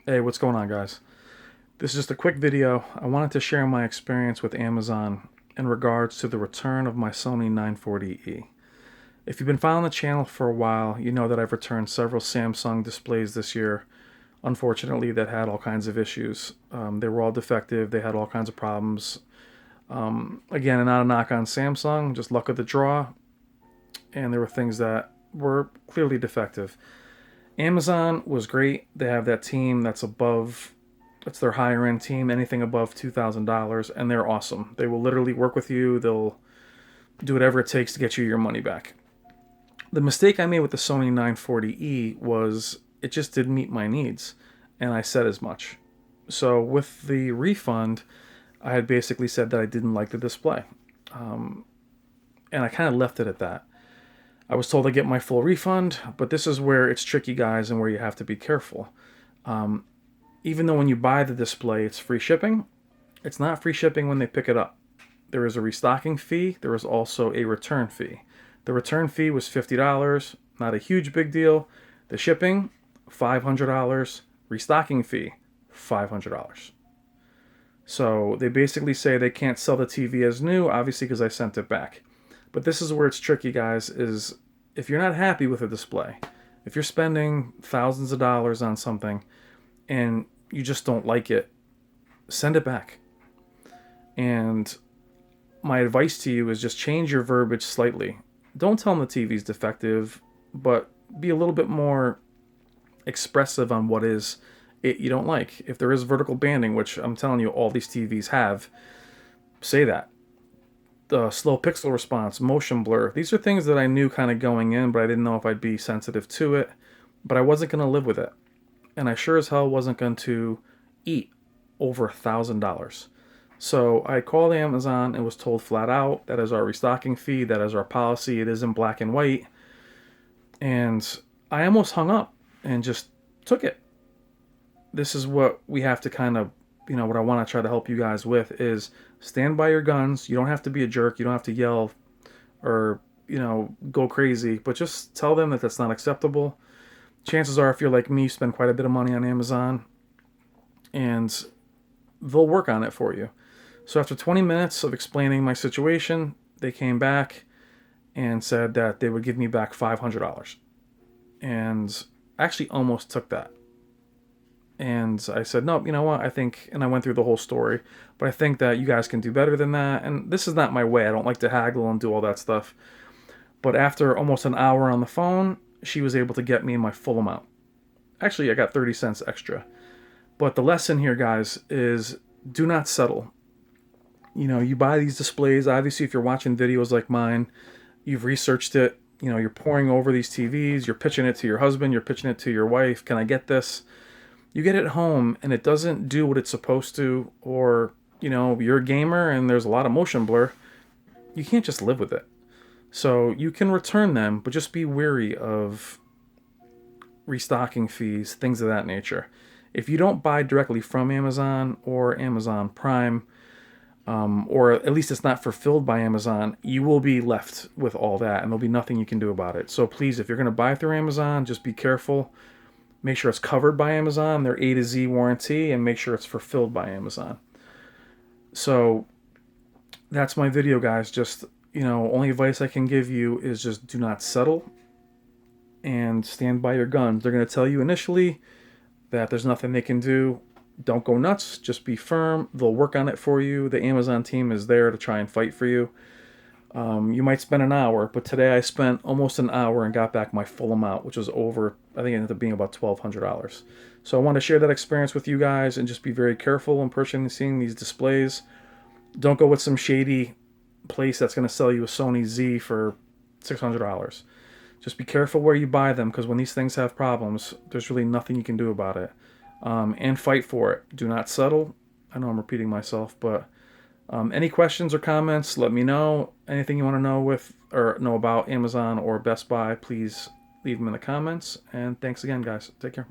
Hey, what's going on, guys? This is just a quick video. I wanted to share my experience with Amazon in regards to the return of my Sony 940E. If you've been following the channel for a while, you know that I've returned several Samsung displays this year, unfortunately, that had all kinds of issues. They were all defective, they had all kinds of problems. Again, not a knock on Samsung, just luck of the draw, and there were things that were clearly defective. Amazon was great. They have that team that's above, it's their higher end team, anything above $2,000, and they're awesome. They will literally work with you. They'll do whatever it takes to get you your money back. The mistake I made with the Sony 940E was it just didn't meet my needs, and I said as much. So with the refund, I had basically said that I didn't like the display, and I kind of left it at that. I was told I get my full refund, but this is where it's tricky, guys, and where you have to be careful. Even though when you buy the display, it's free shipping, it's not free shipping when they pick it up. There is a restocking fee. There is also a return fee. The return fee was $50, not a huge big deal. The shipping, $500. Restocking fee, $500. So they basically say they can't sell the TV as new, obviously because I sent it back. But this is where it's tricky, guys, is if you're not happy with a display, if you're spending thousands of dollars on something and you just don't like it, send it back. And my advice to you is just change your verbiage slightly. Don't tell them the TV's defective, but be a little bit more expressive on what is it you don't like. If there is vertical banding, which I'm telling you all these TVs have, say that. The slow pixel response, motion blur. These are things that I knew kind of going in, but I didn't know if I'd be sensitive to it. But I wasn't going to live with it. And I sure as hell wasn't going to eat over $1,000. So I called Amazon and was told flat out that is our restocking fee, that is our policy, it is in black and white. And I almost hung up and just took it. This is what we have to kind of, what I want to try to help you guys with is stand by your guns. You don't have to be a jerk. You don't have to yell or, go crazy, but just tell them that that's not acceptable. Chances are, if you're like me, you spend quite a bit of money on Amazon and they'll work on it for you. So after 20 minutes of explaining my situation, they came back and said that they would give me back $500. And I actually almost took that. And I said, no, you know what, I think, and I went through the whole story, but I think that you guys can do better than that. And this is not my way. I don't like to haggle and do all that stuff. But after almost an hour on the phone, she was able to get me my full amount. Actually, I got 30 cents extra. But the lesson here, guys, is do not settle. You buy these displays. Obviously, if you're watching videos like mine, you've researched it. You're poring over these TVs. You're pitching it to your husband. You're pitching it to your wife. Can I get this? You get it home and it doesn't do what it's supposed to, or, you're a gamer and there's a lot of motion blur, you can't just live with it. So you can return them, but just be wary of restocking fees, things of that nature. If you don't buy directly from Amazon or Amazon Prime, or at least it's not fulfilled by Amazon, you will be left with all that and there'll be nothing you can do about it. So please, if you're going to buy through Amazon, just be careful. Make sure it's covered by Amazon, their A to Z warranty, and make sure it's fulfilled by Amazon. So that's my video, guys. Just, only advice I can give you is just do not settle and stand by your guns. They're going to tell you initially that there's nothing they can do. Don't go nuts. Just be firm. They'll work on it for you. The Amazon team is there to try and fight for you. You might spend an hour, but today I spent almost an hour and got back my full amount, which was over, I think it ended up being about $1,200. So I want to share that experience with you guys and just be very careful in purchasing these displays. Don't go with some shady place that's going to sell you a Sony Z for $600. Just be careful where you buy them, because when these things have problems, there's really nothing you can do about it. And fight for it. Do not settle. I know I'm repeating myself, but any questions or comments, let me know. Anything you want to know know about Amazon or Best Buy, please leave them in the comments. And thanks again, guys. Take care.